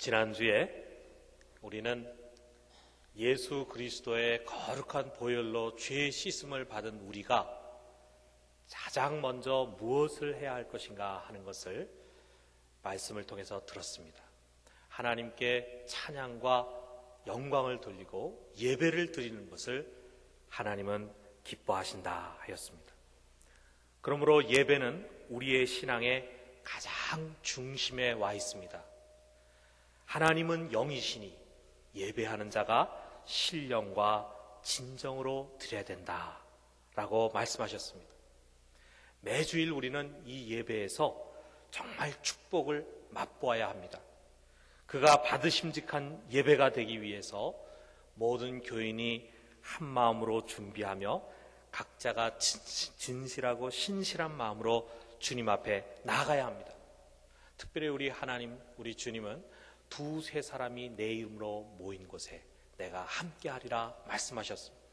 지난주에 우리는 예수 그리스도의 거룩한 보혈로 죄 씻음을 받은 우리가 가장 먼저 무엇을 해야 할 것인가 하는 것을 말씀을 통해서 들었습니다. 하나님께 찬양과 영광을 돌리고 예배를 드리는 것을 하나님은 기뻐하신다 하였습니다. 그러므로 예배는 우리의 신앙의 가장 중심에 와 있습니다. 하나님은 영이시니 예배하는 자가 신령과 진정으로 드려야 된다라고 말씀하셨습니다. 매주일 우리는 이 예배에서 정말 축복을 맛보아야 합니다. 그가 받으심직한 예배가 되기 위해서 모든 교인이 한 마음으로 준비하며 각자가 진실하고 신실한 마음으로 주님 앞에 나아가야 합니다. 특별히 우리 하나님, 우리 주님은 두세 사람이 내 이름으로 모인 곳에 내가 함께하리라 말씀하셨습니다.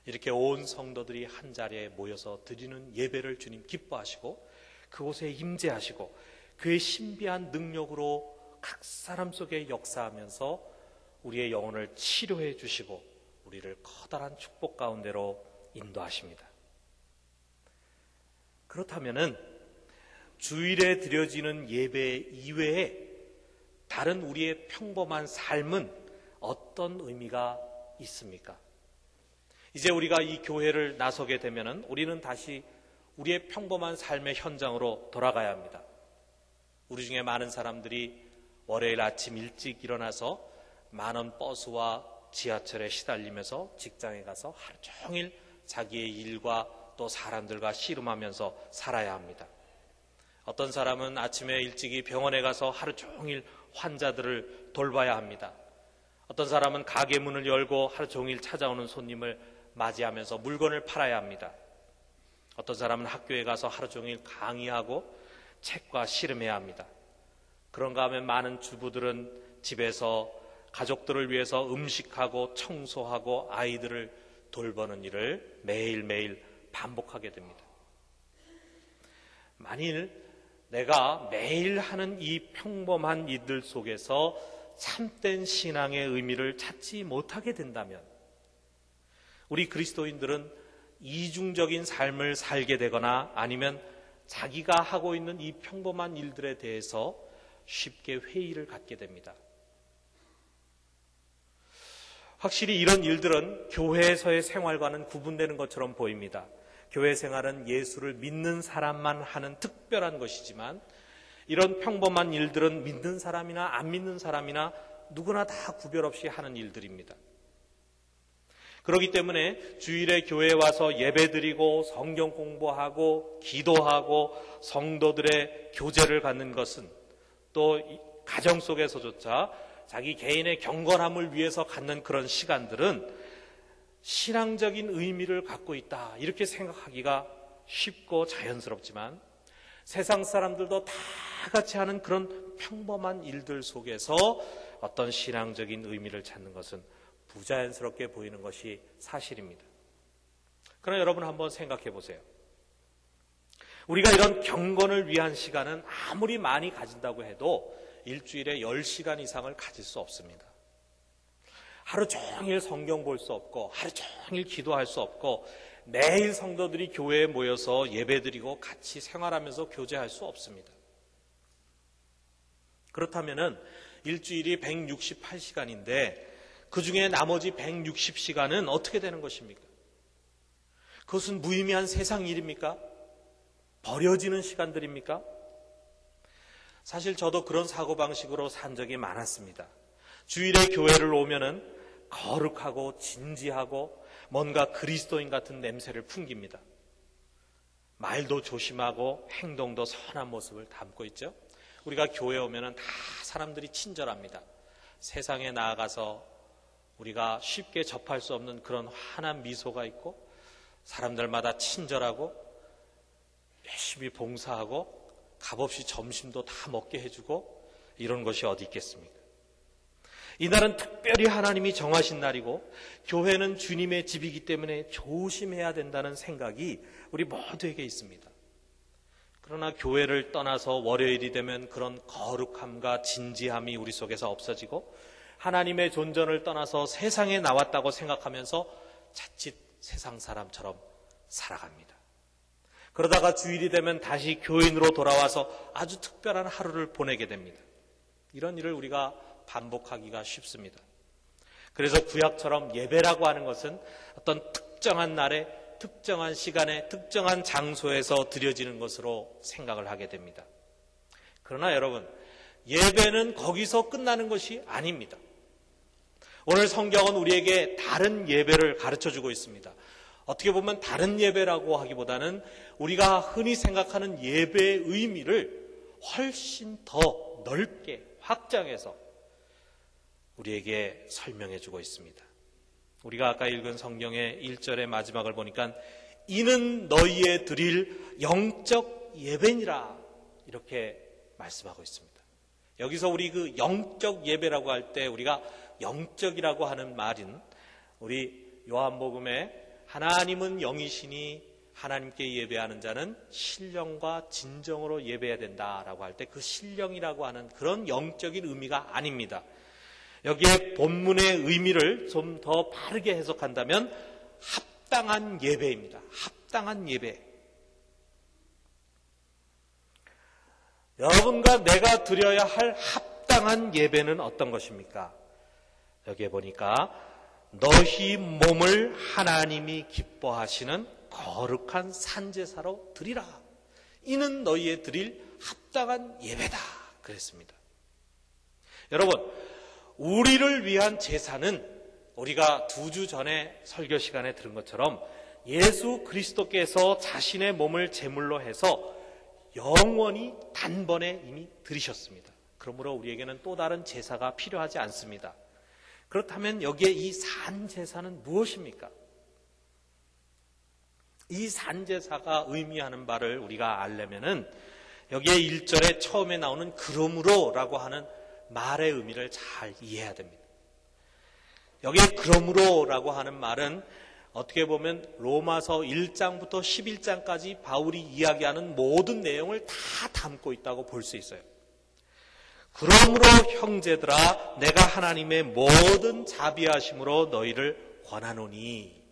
이렇게 온 성도들이 한 자리에 모여서 드리는 예배를 주님 기뻐하시고 그곳에 임재하시고 그의 신비한 능력으로 각 사람 속에 역사하면서 우리의 영혼을 치료해 주시고 우리를 커다란 축복 가운데로 인도하십니다. 그렇다면은 주일에 드려지는 예배 이외에 다른 우리의 평범한 삶은 어떤 의미가 있습니까? 이제 우리가 이 교회를 나서게 되면은 우리는 다시 우리의 평범한 삶의 현장으로 돌아가야 합니다. 우리 중에 많은 사람들이 월요일 아침 일찍 일어나서 많은 버스와 지하철에 시달리면서 직장에 가서 하루 종일 자기의 일과 또 사람들과 씨름하면서 살아야 합니다. 어떤 사람은 아침에 일찍이 병원에 가서 하루 종일 환자들을 돌봐야 합니다. 어떤 사람은 가게 문을 열고 하루 종일 찾아오는 손님을 맞이하면서 물건을 팔아야 합니다. 어떤 사람은 학교에 가서 하루 종일 강의하고 책과 씨름해야 합니다. 그런가 하면 많은 주부들은 집에서 가족들을 위해서 음식하고 청소하고 아이들을 돌보는 일을 매일매일 반복하게 됩니다. 만일 내가 매일 하는 이 평범한 일들 속에서 참된 신앙의 의미를 찾지 못하게 된다면 우리 그리스도인들은 이중적인 삶을 살게 되거나 아니면 자기가 하고 있는 이 평범한 일들에 대해서 쉽게 회의를 갖게 됩니다. 확실히 이런 일들은 교회에서의 생활과는 구분되는 것처럼 보입니다. 교회 생활은 예수를 믿는 사람만 하는 특별한 것이지만 이런 평범한 일들은 믿는 사람이나 안 믿는 사람이나 누구나 다 구별 없이 하는 일들입니다. 그렇기 때문에 주일에 교회에 와서 예배드리고 성경 공부하고 기도하고 성도들의 교제를 갖는 것은 또 가정 속에서조차 자기 개인의 경건함을 위해서 갖는 그런 시간들은 신앙적인 의미를 갖고 있다 이렇게 생각하기가 쉽고 자연스럽지만 세상 사람들도 다 같이 하는 그런 평범한 일들 속에서 어떤 신앙적인 의미를 찾는 것은 부자연스럽게 보이는 것이 사실입니다. 그러나 여러분 한번 생각해 보세요. 우리가 이런 경건을 위한 시간은 아무리 많이 가진다고 해도 일주일에 10시간 이상을 가질 수 없습니다. 하루 종일 성경 볼 수 없고 하루 종일 기도할 수 없고 매일 성도들이 교회에 모여서 예배드리고 같이 생활하면서 교제할 수 없습니다. 그렇다면은 일주일이 168시간인데 그 중에 나머지 160시간은 어떻게 되는 것입니까? 그것은 무의미한 세상 일입니까? 버려지는 시간들입니까? 사실 저도 그런 사고방식으로 산 적이 많았습니다. 주일에 교회를 오면은 거룩하고 진지하고 뭔가 그리스도인 같은 냄새를 풍깁니다. 말도 조심하고 행동도 선한 모습을 담고 있죠. 우리가 교회에 오면은 다 사람들이 친절합니다. 세상에 나아가서 우리가 쉽게 접할 수 없는 그런 환한 미소가 있고 사람들마다 친절하고 열심히 봉사하고 값없이 점심도 다 먹게 해주고 이런 것이 어디 있겠습니까? 이날은 특별히 하나님이 정하신 날이고 교회는 주님의 집이기 때문에 조심해야 된다는 생각이 우리 모두에게 있습니다. 그러나 교회를 떠나서 월요일이 되면 그런 거룩함과 진지함이 우리 속에서 없어지고 하나님의 존전을 떠나서 세상에 나왔다고 생각하면서 자칫 세상 사람처럼 살아갑니다. 그러다가 주일이 되면 다시 교인으로 돌아와서 아주 특별한 하루를 보내게 됩니다. 이런 일을 우리가 반복하기가 쉽습니다. 그래서 구약처럼 예배라고 하는 것은 어떤 특정한 날에 특정한 시간에 특정한 장소에서 드려지는 것으로 생각을 하게 됩니다. 그러나 여러분, 예배는 거기서 끝나는 것이 아닙니다. 오늘 성경은 우리에게 다른 예배를 가르쳐주고 있습니다. 어떻게 보면 다른 예배라고 하기보다는 우리가 흔히 생각하는 예배의 의미를 훨씬 더 넓게 확장해서 우리에게 설명해주고 있습니다. 우리가 아까 읽은 성경의 1절의 마지막을 보니까 이는 너희의 드릴 영적 예배니라 이렇게 말씀하고 있습니다. 여기서 우리 그 영적 예배라고 할 때 우리가 영적이라고 하는 말은 우리 요한복음에 하나님은 영이시니 하나님께 예배하는 자는 신령과 진정으로 예배해야 된다라고 할 때 그 신령이라고 하는 그런 영적인 의미가 아닙니다. 여기에 본문의 의미를 좀 더 바르게 해석한다면 합당한 예배입니다. 합당한 예배. 여러분과 내가 드려야 할 합당한 예배는 어떤 것입니까? 여기에 보니까 너희 몸을 하나님이 기뻐하시는 거룩한 산제사로 드리라. 이는 너희의 드릴 합당한 예배다. 그랬습니다. 여러분, 우리를 위한 제사는 우리가 2주 전에 설교 시간에 들은 것처럼 예수 그리스도께서 자신의 몸을 제물로 해서 영원히 단번에 이미 드리셨습니다. 그러므로 우리에게는 또 다른 제사가 필요하지 않습니다. 그렇다면 여기에 이 산제사는 무엇입니까? 이 산제사가 의미하는 바를 우리가 알려면은 여기에 1절에 처음에 나오는 그러므로라고 하는 말의 의미를 잘 이해해야 됩니다. 여기에 그러므로라고 하는 말은 어떻게 보면 로마서 1장부터 11장까지 바울이 이야기하는 모든 내용을 다 담고 있다고 볼 수 있어요. 그러므로 형제들아 내가 하나님의 모든 자비하심으로 너희를 권하노니,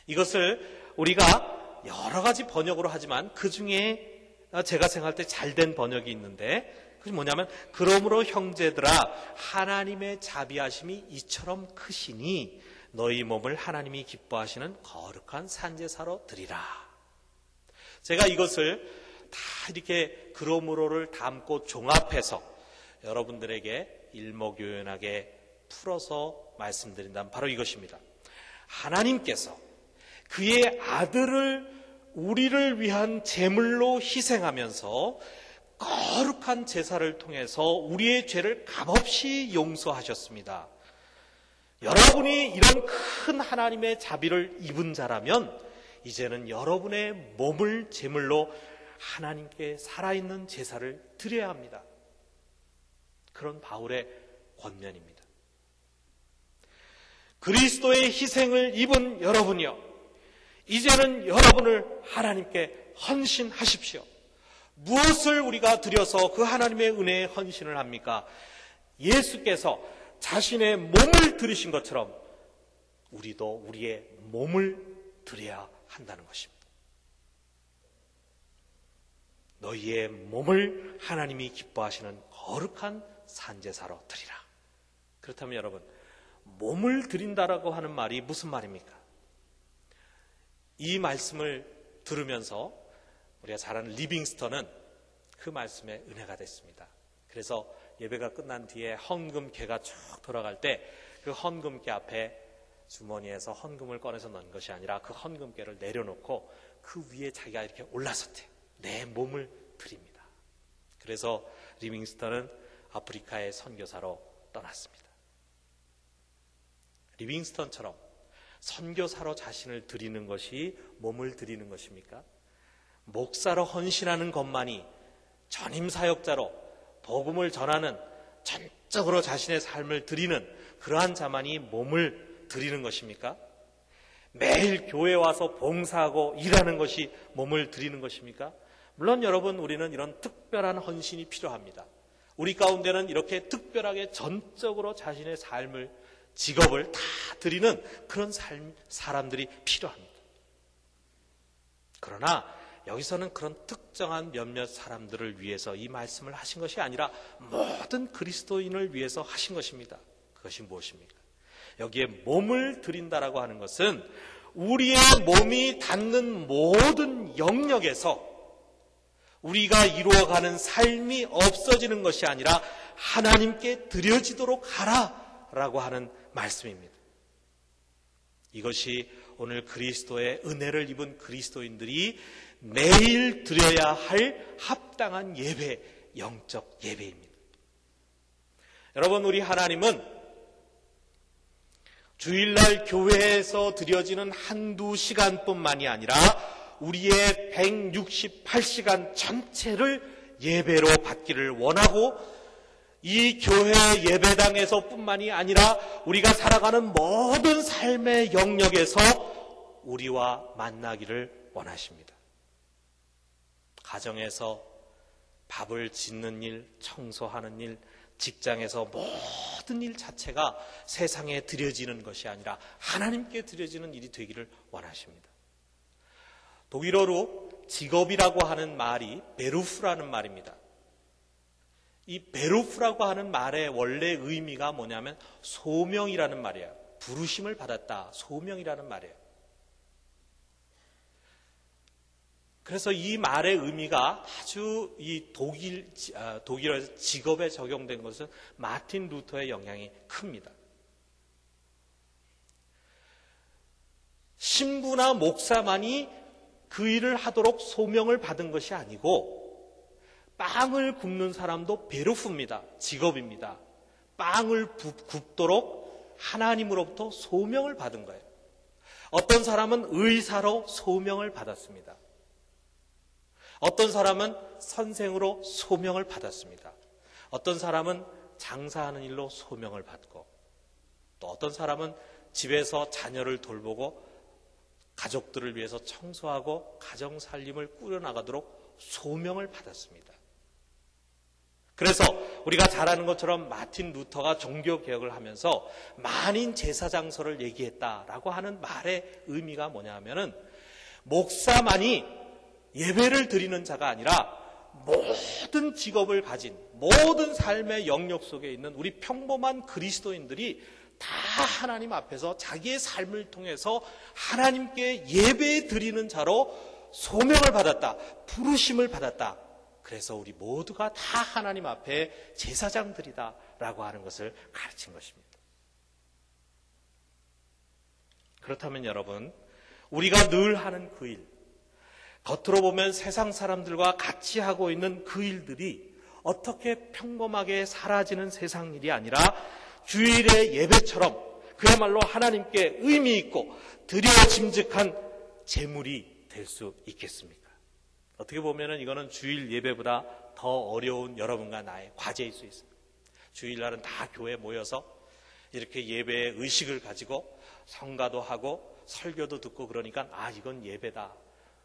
이것을 우리가 여러 가지 번역으로 하지만 그 중에 제가 생각할 때 잘된 번역이 있는데 그게 뭐냐면 그러므로 형제들아 하나님의 자비하심이 이처럼 크시니 너희 몸을 하나님이 기뻐하시는 거룩한 산제사로 드리라. 제가 이것을 다 이렇게 그러므로를 담고 종합해서 여러분들에게 일목요연하게 풀어서 말씀드린다면 바로 이것입니다. 하나님께서 그의 아들을 우리를 위한 제물로 희생하면서 거룩한 제사를 통해서 우리의 죄를 값없이 용서하셨습니다. 여러분이 이런 큰 하나님의 자비를 입은 자라면 이제는 여러분의 몸을 제물로 하나님께 살아있는 제사를 드려야 합니다. 그런 바울의 권면입니다. 그리스도의 희생을 입은 여러분이요, 이제는 여러분을 하나님께 헌신하십시오. 무엇을 우리가 드려서 그 하나님의 은혜에 헌신을 합니까? 예수께서 자신의 몸을 드리신 것처럼 우리도 우리의 몸을 드려야 한다는 것입니다. 너희의 몸을 하나님이 기뻐하시는 거룩한 산제사로 드리라. 그렇다면 여러분, 몸을 드린다라고 하는 말이 무슨 말입니까? 이 말씀을 들으면서 우리가 잘 아는 리빙스턴은 그 말씀에 은혜가 됐습니다. 그래서 예배가 끝난 뒤에 헌금캐가 쭉 돌아갈 때 그 헌금캐 앞에 주머니에서 헌금을 꺼내서 넣은 것이 아니라 그 헌금캐를 내려놓고 그 위에 자기가 이렇게 올라섰대요. 내 몸을 드립니다. 그래서 리빙스턴은 아프리카의 선교사로 떠났습니다. 리빙스턴처럼 선교사로 자신을 드리는 것이 몸을 드리는 것입니까? 목사로 헌신하는 것만이 전임사역자로 복음을 전하는 전적으로 자신의 삶을 드리는 그러한 자만이 몸을 드리는 것입니까? 매일 교회에 와서 봉사하고 일하는 것이 몸을 드리는 것입니까? 물론 여러분, 우리는 이런 특별한 헌신이 필요합니다. 우리 가운데는 이렇게 특별하게 전적으로 자신의 삶을, 직업을 다 드리는 그런 사람들이 필요합니다. 그러나 여기서는 그런 특정한 몇몇 사람들을 위해서 이 말씀을 하신 것이 아니라 모든 그리스도인을 위해서 하신 것입니다. 그것이 무엇입니까? 여기에 몸을 드린다라고 하는 것은 우리의 몸이 닿는 모든 영역에서 우리가 이루어가는 삶이 없어지는 것이 아니라 하나님께 드려지도록 하라라고 하는 말씀입니다. 이것이 오늘 그리스도의 은혜를 입은 그리스도인들이 매일 드려야 할 합당한 예배, 영적 예배입니다. 여러분, 우리 하나님은 주일날 교회에서 드려지는 한두 시간뿐만이 아니라 우리의 168시간 전체를 예배로 받기를 원하고, 이 교회 예배당에서 뿐만이 아니라 우리가 살아가는 모든 삶의 영역에서 우리와 만나기를 원하십니다. 가정에서 밥을 짓는 일, 청소하는 일, 직장에서 모든 일 자체가 세상에 드려지는 것이 아니라 하나님께 드려지는 일이 되기를 원하십니다. 독일어로 직업이라고 하는 말이 베루프라는 말입니다. 이 베루프라고 하는 말의 원래 의미가 뭐냐면 소명이라는 말이에요. 부르심을 받았다, 소명이라는 말이에요. 그래서 이 말의 의미가 아주 이 독일어에서 직업에 적용된 것은 마틴 루터의 영향이 큽니다. 신부나 목사만이 그 일을 하도록 소명을 받은 것이 아니고, 빵을 굽는 사람도 베루프입니다. 직업입니다. 빵을 굽도록 하나님으로부터 소명을 받은 거예요. 어떤 사람은 의사로 소명을 받았습니다. 어떤 사람은 선생으로 소명을 받았습니다. 어떤 사람은 장사하는 일로 소명을 받고, 또 어떤 사람은 집에서 자녀를 돌보고 가족들을 위해서 청소하고 가정 살림을 꾸려나가도록 소명을 받았습니다. 그래서 우리가 잘 아는 것처럼 마틴 루터가 종교개혁을 하면서 만인 제사장서를 얘기했다라고 하는 말의 의미가 뭐냐 하면은, 목사만이 예배를 드리는 자가 아니라 모든 직업을 가진, 모든 삶의 영역 속에 있는 우리 평범한 그리스도인들이 다 하나님 앞에서 자기의 삶을 통해서 하나님께 예배 드리는 자로 소명을 받았다, 부르심을 받았다. 그래서 우리 모두가 다 하나님 앞에 제사장들이다 라고 하는 것을 가르친 것입니다. 그렇다면 여러분, 우리가 늘 하는 그 일, 겉으로 보면 세상 사람들과 같이 하고 있는 그 일들이 어떻게 평범하게 사라지는 세상 일이 아니라 주일의 예배처럼 그야말로 하나님께 의미 있고 드려짐직한 제물이 될 수 있겠습니까? 어떻게 보면 이거는 주일 예배보다 더 어려운 여러분과 나의 과제일 수 있습니다. 주일날은 다 교회에 모여서 이렇게 예배의 의식을 가지고 성가도 하고 설교도 듣고 그러니까 이건 예배다.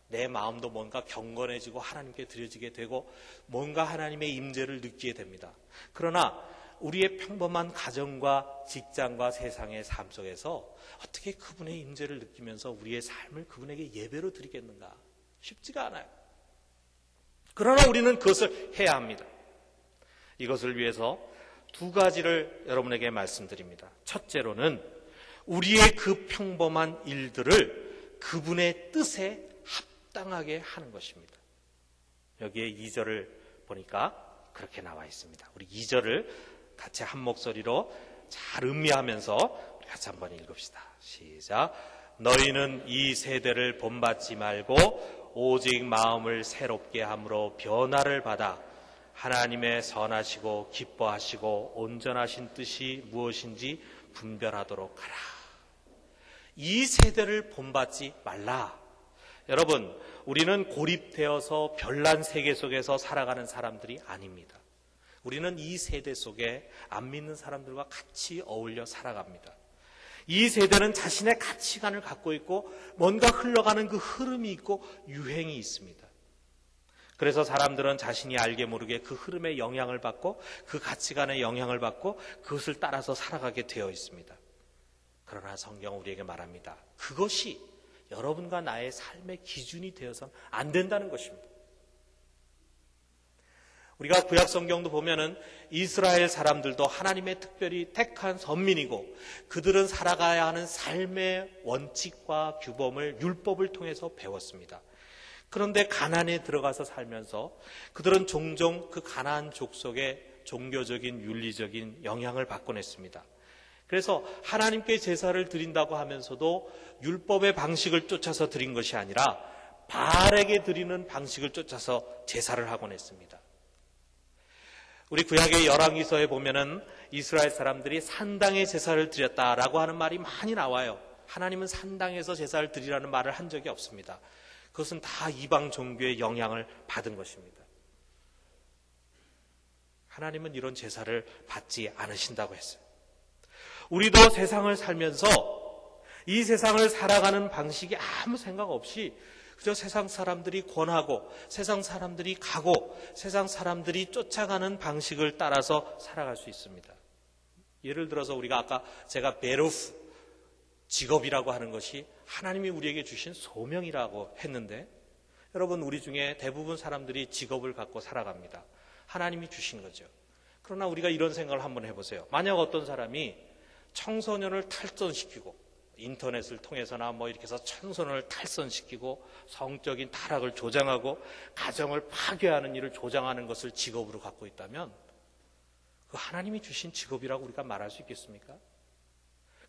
내 마음도 뭔가 경건해지고 하나님께 드려지게 되고 뭔가 하나님의 임재를 느끼게 됩니다. 그러나 우리의 평범한 가정과 직장과 세상의 삶 속에서 어떻게 그분의 임재를 느끼면서 우리의 삶을 그분에게 예배로 드리겠는가? 쉽지가 않아요. 그러나 우리는 그것을 해야 합니다. 이것을 위해서 두 가지를 여러분에게 말씀드립니다. 첫째로는 우리의 그 평범한 일들을 그분의 뜻에 합당하게 하는 것입니다. 여기에 2절을 보니까 그렇게 나와 있습니다. 우리 2절을 같이 한 목소리로 잘 음미하면서 우리 같이 한번 읽읍시다. 시작. 너희는 이 세대를 본받지 말고 오직 마음을 새롭게 함으로 변화를 받아 하나님의 선하시고 기뻐하시고 온전하신 뜻이 무엇인지 분별하도록 하라. 이 세대를 본받지 말라. 여러분, 우리는 고립되어서 별난 세계 속에서 살아가는 사람들이 아닙니다. 우리는 이 세대 속에 안 믿는 사람들과 같이 어울려 살아갑니다. 이 세대는 자신의 가치관을 갖고 있고 뭔가 흘러가는 그 흐름이 있고 유행이 있습니다. 그래서 사람들은 자신이 알게 모르게 그 흐름에 영향을 받고 그 가치관에 영향을 받고 그것을 따라서 살아가게 되어 있습니다. 그러나 성경은 우리에게 말합니다. 그것이 여러분과 나의 삶의 기준이 되어서는 안 된다는 것입니다. 우리가 구약 성경도 보면은 이스라엘 사람들도 하나님의 특별히 택한 선민이고 그들은 살아가야 하는 삶의 원칙과 규범을 율법을 통해서 배웠습니다. 그런데 가나안에 들어가서 살면서 그들은 종종 그 가나안 족속의 종교적인 윤리적인 영향을 받곤 했습니다. 그래서 하나님께 제사를 드린다고 하면서도 율법의 방식을 쫓아서 드린 것이 아니라 바알에게 드리는 방식을 쫓아서 제사를 하곤 했습니다. 우리 구약의 열왕기서에 보면은 이스라엘 사람들이 산당에 제사를 드렸다라고 하는 말이 많이 나와요. 하나님은 산당에서 제사를 드리라는 말을 한 적이 없습니다. 그것은 다 이방 종교의 영향을 받은 것입니다. 하나님은 이런 제사를 받지 않으신다고 했어요. 우리도 세상을 살면서 이 세상을 살아가는 방식이 아무 생각 없이 그저 세상 사람들이 권하고 세상 사람들이 가고 세상 사람들이 쫓아가는 방식을 따라서 살아갈 수 있습니다. 예를 들어서 우리가 아까 제가 베르프 직업이라고 하는 것이 하나님이 우리에게 주신 소명이라고 했는데 여러분 우리 중에 대부분 사람들이 직업을 갖고 살아갑니다. 하나님이 주신 거죠. 그러나 우리가 이런 생각을 한번 해보세요. 만약 어떤 사람이 청소년을 탈선시키고 인터넷을 통해서나 이렇게 해서 청소년을 탈선시키고 성적인 타락을 조장하고 가정을 파괴하는 일을 조장하는 것을 직업으로 갖고 있다면 그 하나님이 주신 직업이라고 우리가 말할 수 있겠습니까?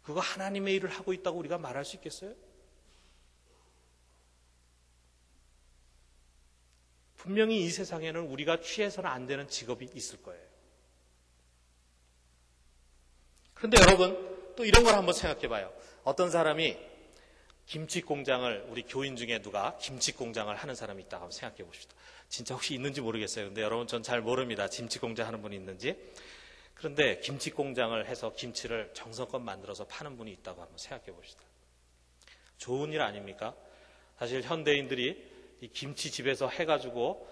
그거 하나님의 일을 하고 있다고 우리가 말할 수 있겠어요? 분명히 이 세상에는 우리가 취해서는 안 되는 직업이 있을 거예요. 그런데 여러분 또 이런 걸 한번 생각해 봐요. 어떤 사람이 김치 공장을 우리 교인 중에 누가 김치 공장을 하는 사람이 있다고 한번 생각해 봅시다. 진짜 혹시 있는지 모르겠어요. 근데 여러분 전 잘 모릅니다. 김치 공장 하는 분이 있는지. 그런데 김치 공장을 해서 김치를 정성껏 만들어서 파는 분이 있다고 한번 생각해 봅시다. 좋은 일 아닙니까? 사실 현대인들이 이 김치 집에서 해가지고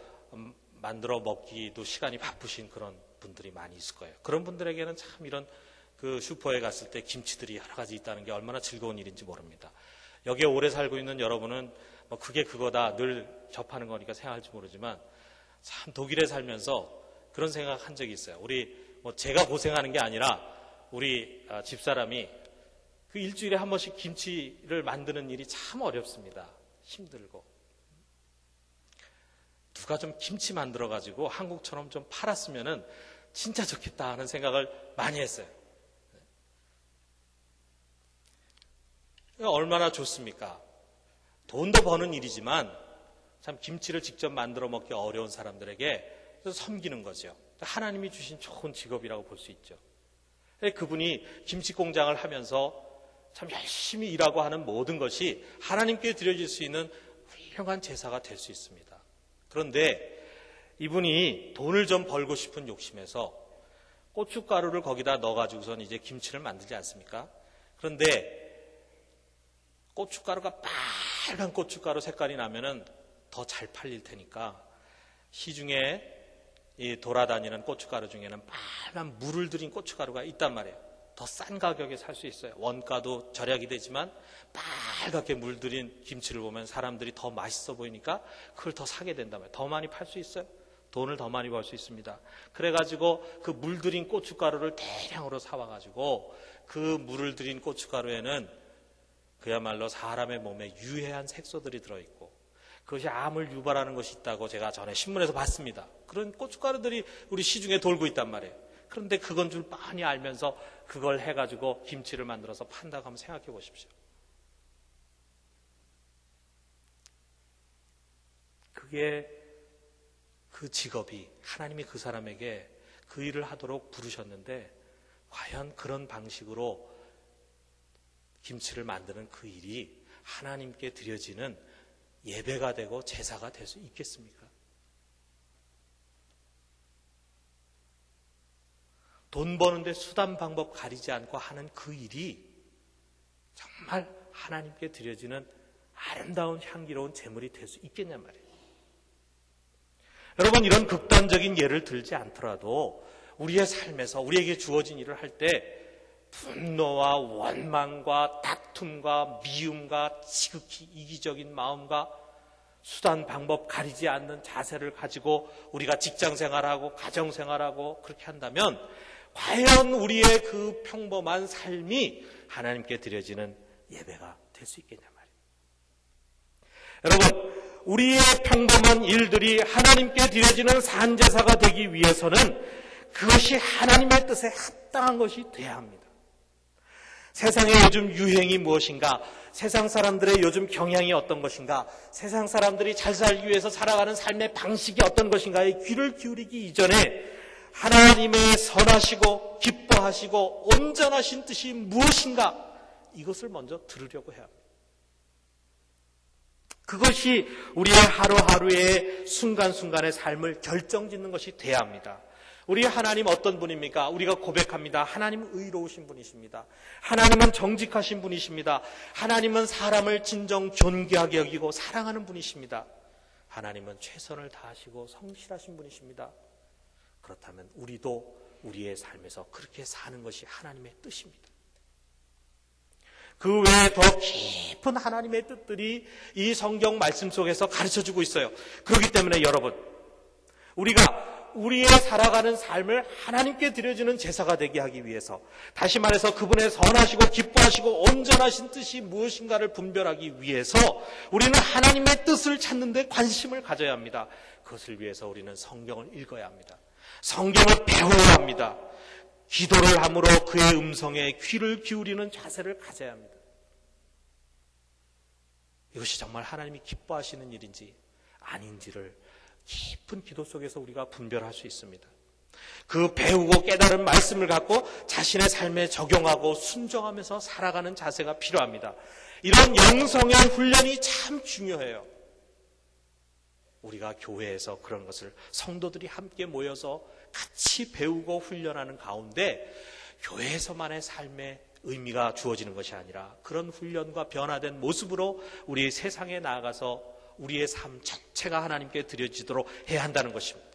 만들어 먹기도 시간이 바쁘신 그런 분들이 많이 있을 거예요. 그런 분들에게는 참 이런 그 슈퍼에 갔을 때 김치들이 여러 가지 있다는 게 얼마나 즐거운 일인지 모릅니다. 여기에 오래 살고 있는 여러분은 그게 그거다 늘 접하는 거니까 생각할지 모르지만 참 독일에 살면서 그런 생각 한 적이 있어요. 우리 제가 고생하는 게 아니라 우리 집사람이 그 일주일에 한 번씩 김치를 만드는 일이 참 어렵습니다. 힘들고. 누가 좀 김치 만들어가지고 한국처럼 좀 팔았으면은 진짜 좋겠다 하는 생각을 많이 했어요. 얼마나 좋습니까? 돈도 버는 일이지만 참 김치를 직접 만들어 먹기 어려운 사람들에게 섬기는 거죠. 하나님이 주신 좋은 직업이라고 볼 수 있죠. 그분이 김치 공장을 하면서 참 열심히 일하고 하는 모든 것이 하나님께 드려질 수 있는 훌륭한 제사가 될 수 있습니다. 그런데 이분이 돈을 좀 벌고 싶은 욕심에서 고춧가루를 거기다 넣어가지고선 이제 김치를 만들지 않습니까? 그런데 고춧가루가 빨간 고춧가루 색깔이 나면은 더 잘 팔릴 테니까 시중에 이 돌아다니는 고춧가루 중에는 빨간 물을 들인 고춧가루가 있단 말이에요. 더 싼 가격에 살 수 있어요. 원가도 절약이 되지만 빨갛게 물들인 김치를 보면 사람들이 더 맛있어 보이니까 그걸 더 사게 된단 말이에요. 더 많이 팔 수 있어요. 돈을 더 많이 벌 수 있습니다. 그래가지고 그 물들인 고춧가루를 대량으로 사와가지고 그 물을 들인 고춧가루에는 그야말로 사람의 몸에 유해한 색소들이 들어있고 그것이 암을 유발하는 것이 있다고 제가 전에 신문에서 봤습니다. 그런 고춧가루들이 우리 시중에 돌고 있단 말이에요. 그런데 그건 줄 뻔히 알면서 그걸 해가지고 김치를 만들어서 판다고 한번 생각해 보십시오. 그게 그 직업이 하나님이 그 사람에게 그 일을 하도록 부르셨는데 과연 그런 방식으로 김치를 만드는 그 일이 하나님께 드려지는 예배가 되고 제사가 될 수 있겠습니까? 돈 버는데 수단 방법 가리지 않고 하는 그 일이 정말 하나님께 드려지는 아름다운 향기로운 제물이 될 수 있겠냔 말이에요. 여러분, 이런 극단적인 예를 들지 않더라도 우리의 삶에서 우리에게 주어진 일을 할 때 분노와 원망과 다툼과 미움과 지극히 이기적인 마음과 수단 방법 가리지 않는 자세를 가지고 우리가 직장생활하고 가정생활하고 그렇게 한다면 과연 우리의 그 평범한 삶이 하나님께 드려지는 예배가 될 수 있겠냐 말이에요. 여러분, 우리의 평범한 일들이 하나님께 드려지는 산제사가 되기 위해서는 그것이 하나님의 뜻에 합당한 것이 돼야 합니다. 세상의 요즘 유행이 무엇인가? 세상 사람들의 요즘 경향이 어떤 것인가? 세상 사람들이 잘 살기 위해서 살아가는 삶의 방식이 어떤 것인가에 귀를 기울이기 이전에 하나님의 선하시고 기뻐하시고 온전하신 뜻이 무엇인가? 이것을 먼저 들으려고 해야 합니다. 그것이 우리의 하루하루의 순간순간의 삶을 결정짓는 것이 돼야 합니다. 우리 하나님 어떤 분입니까? 우리가 고백합니다. 하나님은 의로우신 분이십니다. 하나님은 정직하신 분이십니다. 하나님은 사람을 진정 존귀하게 여기고 사랑하는 분이십니다. 하나님은 최선을 다하시고 성실하신 분이십니다. 그렇다면 우리도 우리의 삶에서 그렇게 사는 것이 하나님의 뜻입니다. 그 외에 더 깊은 하나님의 뜻들이 이 성경 말씀 속에서 가르쳐주고 있어요. 그렇기 때문에 여러분, 우리가 우리의 살아가는 삶을 하나님께 드려지는 제사가 되게 하기 위해서, 다시 말해서 그분의 선하시고 기뻐하시고 온전하신 뜻이 무엇인가를 분별하기 위해서 우리는 하나님의 뜻을 찾는 데 관심을 가져야 합니다. 그것을 위해서 우리는 성경을 읽어야 합니다. 성경을 배워야 합니다. 기도를 함으로 그의 음성에 귀를 기울이는 자세를 가져야 합니다. 이것이 정말 하나님이 기뻐하시는 일인지 아닌지를 깊은 기도 속에서 우리가 분별할 수 있습니다. 그 배우고 깨달은 말씀을 갖고 자신의 삶에 적용하고 순종하면서 살아가는 자세가 필요합니다. 이런 영성의 훈련이 참 중요해요. 우리가 교회에서 그런 것을 성도들이 함께 모여서 같이 배우고 훈련하는 가운데 교회에서만의 삶의 의미가 주어지는 것이 아니라 그런 훈련과 변화된 모습으로 우리 세상에 나아가서 우리의 삶 자체가 하나님께 드려지도록 해야 한다는 것입니다.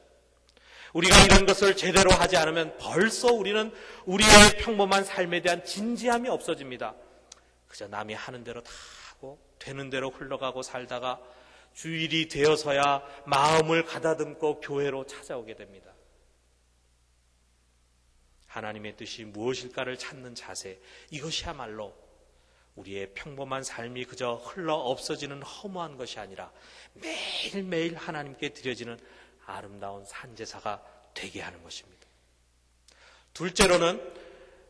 우리가 이런 것을 제대로 하지 않으면 벌써 우리는 우리의 평범한 삶에 대한 진지함이 없어집니다. 그저 남이 하는 대로 다 하고 되는 대로 흘러가고 살다가 주일이 되어서야 마음을 가다듬고 교회로 찾아오게 됩니다. 하나님의 뜻이 무엇일까를 찾는 자세, 이것이야말로 우리의 평범한 삶이 그저 흘러 없어지는 허무한 것이 아니라 매일매일 하나님께 드려지는 아름다운 산제사가 되게 하는 것입니다. 둘째로는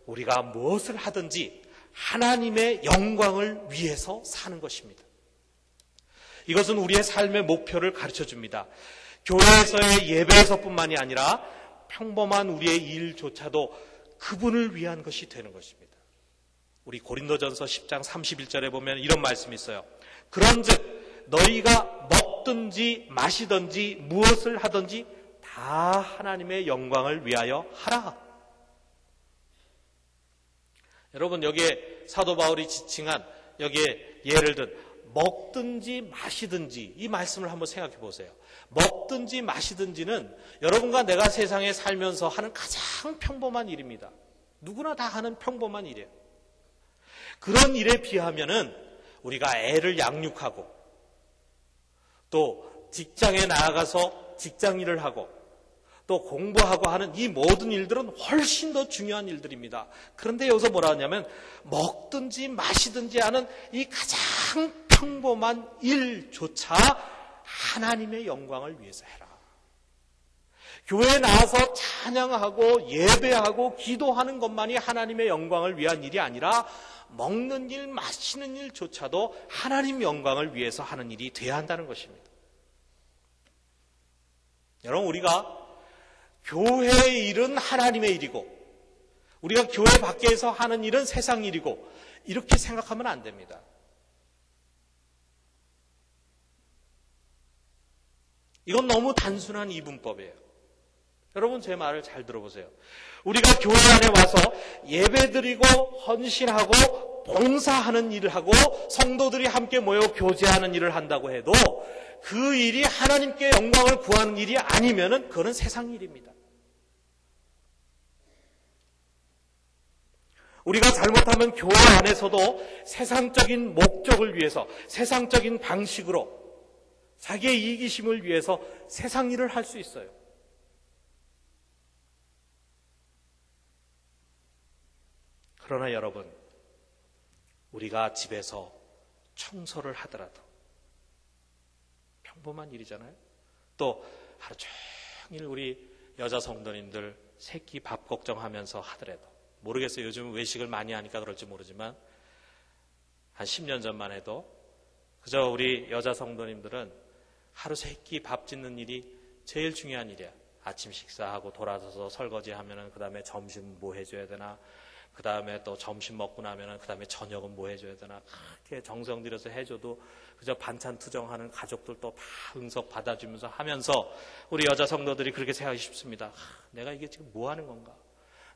우리가 무엇을 하든지 하나님의 영광을 위해서 사는 것입니다. 이것은 우리의 삶의 목표를 가르쳐줍니다. 교회에서의 예배에서뿐만이 아니라 평범한 우리의 일조차도 그분을 위한 것이 되는 것입니다. 우리 고린도전서 10장 31절에 보면 이런 말씀이 있어요. 그런즉 너희가 먹든지 마시든지 무엇을 하든지 다 하나님의 영광을 위하여 하라. 여러분, 여기에 사도 바울이 지칭한 여기에 예를 든 먹든지 마시든지 이 말씀을 한번 생각해 보세요. 먹든지 마시든지는 여러분과 내가 세상에 살면서 하는 가장 평범한 일입니다. 누구나 다 하는 평범한 일이에요. 그런 일에 비하면은 우리가 애를 양육하고 또 직장에 나아가서 직장 일을 하고 또 공부하고 하는 이 모든 일들은 훨씬 더 중요한 일들입니다. 그런데 여기서 뭐라 하냐면 먹든지 마시든지 하는 이 가장 평범한 일조차 하나님의 영광을 위해서 해라. 교회에 나와서 찬양하고 예배하고 기도하는 것만이 하나님의 영광을 위한 일이 아니라 먹는 일, 마시는 일조차도 하나님 영광을 위해서 하는 일이 돼야 한다는 것입니다. 여러분, 우리가 교회의 일은 하나님의 일이고 우리가 교회 밖에서 하는 일은 세상 일이고 이렇게 생각하면 안 됩니다. 이건 너무 단순한 이분법이에요. 여러분 제 말을 잘 들어보세요. 우리가 교회 안에 와서 예배드리고 헌신하고 봉사하는 일을 하고 성도들이 함께 모여 교제하는 일을 한다고 해도 그 일이 하나님께 영광을 구하는 일이 아니면은 그거는 세상 일입니다. 우리가 잘못하면 교회 안에서도 세상적인 목적을 위해서 세상적인 방식으로 자기의 이기심을 위해서 세상 일을 할 수 있어요. 그러나 여러분, 우리가 집에서 청소를 하더라도 평범한 일이잖아요. 또 하루 종일 우리 여자 성도님들 새끼 밥 걱정하면서 하더라도, 모르겠어요. 요즘 외식을 많이 하니까 그럴지 모르지만 한 10년 전만 해도 그저 우리 여자 성도님들은 하루 세끼 밥 짓는 일이 제일 중요한 일이야. 아침 식사하고 돌아서서 설거지하면은 그 다음에 점심 뭐 해줘야 되나, 그 다음에 또 점심 먹고 나면은 그 다음에 저녁은 뭐 해줘야 되나, 그렇게 정성 들여서 해줘도 그저 반찬 투정하는 가족들도 다 응석 받아주면서 하면서 우리 여자 성도들이 그렇게 생각하기 쉽습니다. 내가 이게 지금 뭐 하는 건가?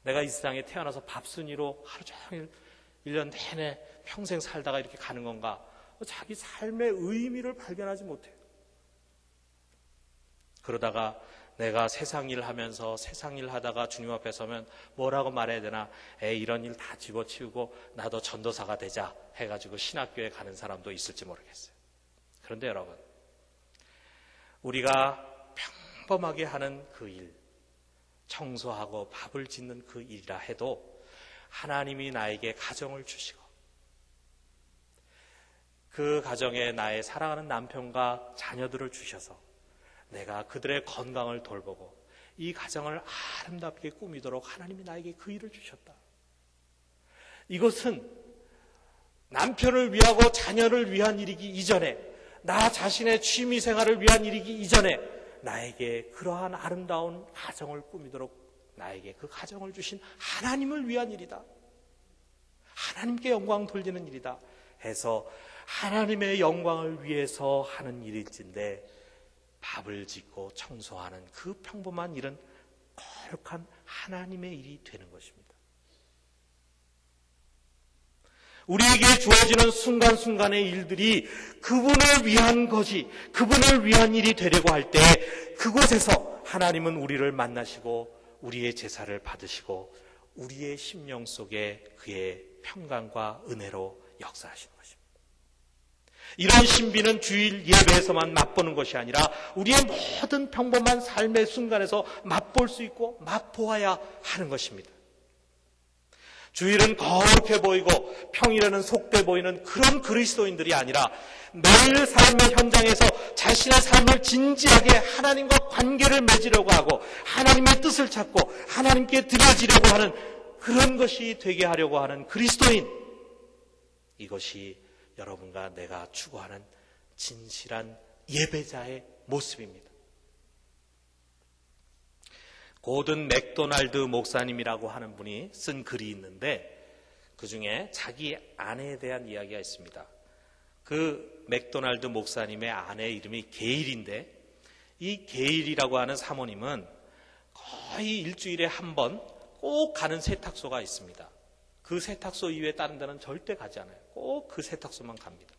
내가 이 세상에 태어나서 밥순이로 하루 종일 1년 내내 평생 살다가 이렇게 가는 건가? 자기 삶의 의미를 발견하지 못해요. 그러다가 내가 세상 일 하면서 세상 일 하다가 주님 앞에 서면 뭐라고 말해야 되나? 이런 일 다 집어치우고 나도 전도사가 되자 해가지고 신학교에 가는 사람도 있을지 모르겠어요. 그런데 여러분, 우리가 평범하게 하는 그 일, 청소하고 밥을 짓는 그 일이라 해도 하나님이 나에게 가정을 주시고 그 가정에 나의 사랑하는 남편과 자녀들을 주셔서 내가 그들의 건강을 돌보고 이 가정을 아름답게 꾸미도록 하나님이 나에게 그 일을 주셨다. 이것은 남편을 위하고 자녀를 위한 일이기 이전에, 나 자신의 취미생활을 위한 일이기 이전에 나에게 그러한 아름다운 가정을 꾸미도록 나에게 그 가정을 주신 하나님을 위한 일이다. 하나님께 영광 돌리는 일이다 해서 하나님의 영광을 위해서 하는 일일진데, 밥을 짓고 청소하는 그 평범한 일은 거룩한 하나님의 일이 되는 것입니다. 우리에게 주어지는 순간순간의 일들이 그분을 위한 것이, 그분을 위한 일이 되려고 할 때 그곳에서 하나님은 우리를 만나시고 우리의 제사를 받으시고 우리의 심령 속에 그의 평강과 은혜로 역사하시는 것입니다. 이런 신비는 주일 예배에서만 맛보는 것이 아니라 우리의 모든 평범한 삶의 순간에서 맛볼 수 있고 맛보아야 하는 것입니다. 주일은 거룩해 보이고 평일에는 속돼 보이는 그런 그리스도인들이 아니라 매일 삶의 현장에서 자신의 삶을 진지하게 하나님과 관계를 맺으려고 하고 하나님의 뜻을 찾고 하나님께 드려지려고 하는 그런 것이 되게 하려고 하는 그리스도인, 이것이 여러분과 내가 추구하는 진실한 예배자의 모습입니다. 고든 맥도날드 목사님이라고 하는 분이 쓴 글이 있는데 그 중에 자기 아내에 대한 이야기가 있습니다. 그 맥도날드 목사님의 아내 이름이 게일인데, 이 게일이라고 하는 사모님은 거의 일주일에 한 번 꼭 가는 세탁소가 있습니다. 그 세탁소 이외에 다른 데는 절대 가지 않아요. 꼭 그 세탁소만 갑니다.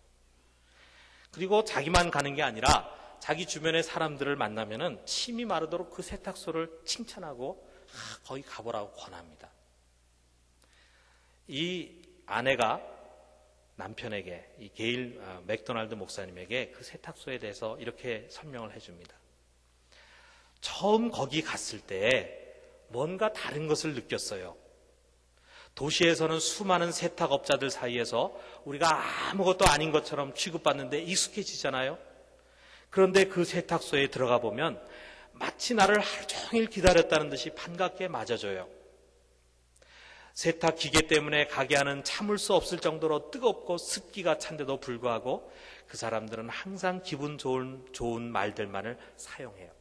그리고 자기만 가는 게 아니라 자기 주변의 사람들을 만나면은 침이 마르도록 그 세탁소를 칭찬하고 거기 가보라고 권합니다. 이 아내가 남편에게, 이 게일 맥도날드 목사님에게 그 세탁소에 대해서 이렇게 설명을 해줍니다. 처음 거기 갔을 때 뭔가 다른 것을 느꼈어요. 도시에서는 수많은 세탁업자들 사이에서 우리가 아무것도 아닌 것처럼 취급받는데 익숙해지잖아요. 그런데 그 세탁소에 들어가 보면 마치 나를 하루 종일 기다렸다는 듯이 반갑게 맞아줘요. 세탁 기계 때문에 가게 안은 참을 수 없을 정도로 뜨겁고 습기가 찬데도 불구하고 그 사람들은 항상 기분 좋은 말들만을 사용해요.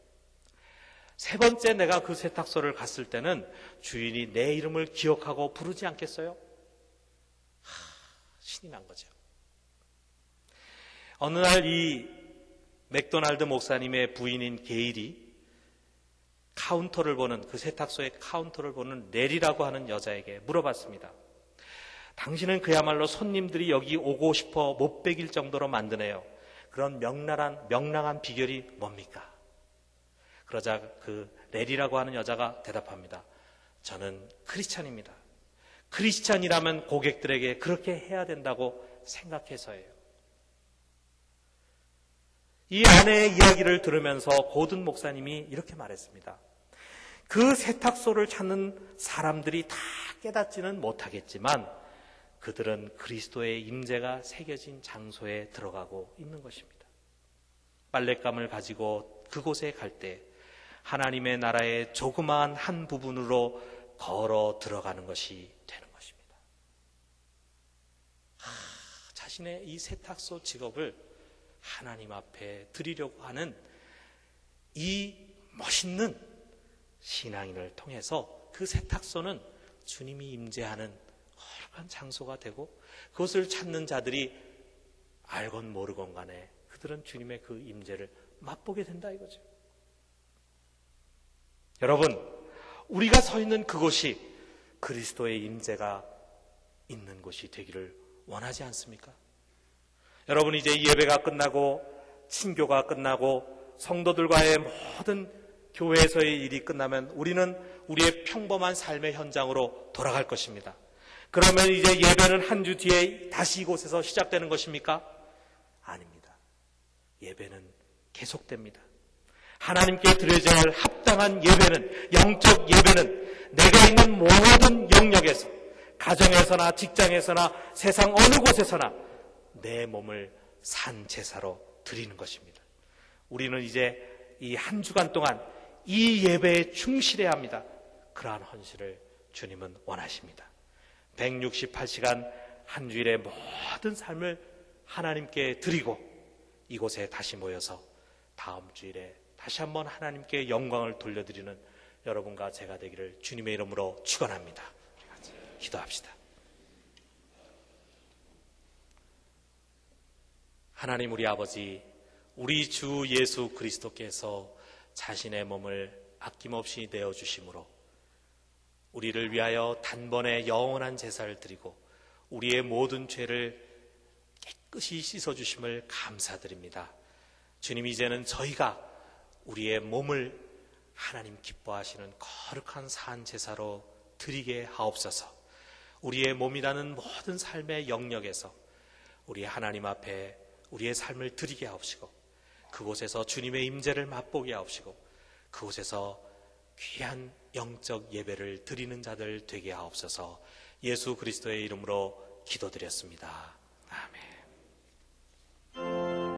세 번째 내가 그 세탁소를 갔을 때는 주인이 내 이름을 기억하고 부르지 않겠어요? 신이 난 거죠. 어느 날 이 맥도날드 목사님의 부인인 게일이 카운터를 보는, 그 세탁소의 카운터를 보는 넬이라고 하는 여자에게 물어봤습니다. 당신은 그야말로 손님들이 여기 오고 싶어 못 베길 정도로 만드네요. 그런 명랑한 비결이 뭡니까? 그러자 그 넬이라고 하는 여자가 대답합니다. 저는 크리스찬입니다. 크리스찬이라면 고객들에게 그렇게 해야 된다고 생각해서예요. 이 아내의 이야기를 들으면서 고든 목사님이 이렇게 말했습니다. 그 세탁소를 찾는 사람들이 다 깨닫지는 못하겠지만 그들은 그리스도의 임재가 새겨진 장소에 들어가고 있는 것입니다. 빨랫감을 가지고 그곳에 갈 때 하나님의 나라의 조그마한 한 부분으로 걸어 들어가는 것이 되는 것입니다. 자신의 이 세탁소 직업을 하나님 앞에 드리려고 하는 이 멋있는 신앙인을 통해서 그 세탁소는 주님이 임재하는 거룩한 장소가 되고 그것을 찾는 자들이 알건 모르건 간에 그들은 주님의 그 임재를 맛보게 된다 이거죠. 여러분, 우리가 서 있는 그곳이 그리스도의 임재가 있는 곳이 되기를 원하지 않습니까? 여러분, 이제 예배가 끝나고 친교가 끝나고 성도들과의 모든 교회에서의 일이 끝나면 우리는 우리의 평범한 삶의 현장으로 돌아갈 것입니다. 그러면 이제 예배는 한 주 뒤에 다시 이곳에서 시작되는 것입니까? 아닙니다. 예배는 계속됩니다. 하나님께 드려져야 할 합당한 예배는, 영적 예배는 내가 있는 모든 영역에서, 가정에서나 직장에서나 세상 어느 곳에서나 내 몸을 산 제사로 드리는 것입니다. 우리는 이제 이 한 주간 동안 이 예배에 충실해야 합니다. 그러한 헌신을 주님은 원하십니다. 168시간 한 주일의 모든 삶을 하나님께 드리고 이곳에 다시 모여서 다음 주일에 다시 한번 하나님께 영광을 돌려드리는 여러분과 제가 되기를 주님의 이름으로 축원합니다. 기도합시다. 하나님 우리 아버지, 우리 주 예수 그리스도께서 자신의 몸을 아낌없이 내어주심으로 우리를 위하여 단번에 영원한 제사를 드리고 우리의 모든 죄를 깨끗이 씻어주심을 감사드립니다. 주님, 이제는 저희가 우리의 몸을 하나님 기뻐하시는 거룩한 산 제사로 드리게 하옵소서. 우리의 몸이라는 모든 삶의 영역에서 우리 하나님 앞에 우리의 삶을 드리게 하옵시고 그곳에서 주님의 임재를 맛보게 하옵시고 그곳에서 귀한 영적 예배를 드리는 자들 되게 하옵소서. 예수 그리스도의 이름으로 기도드렸습니다.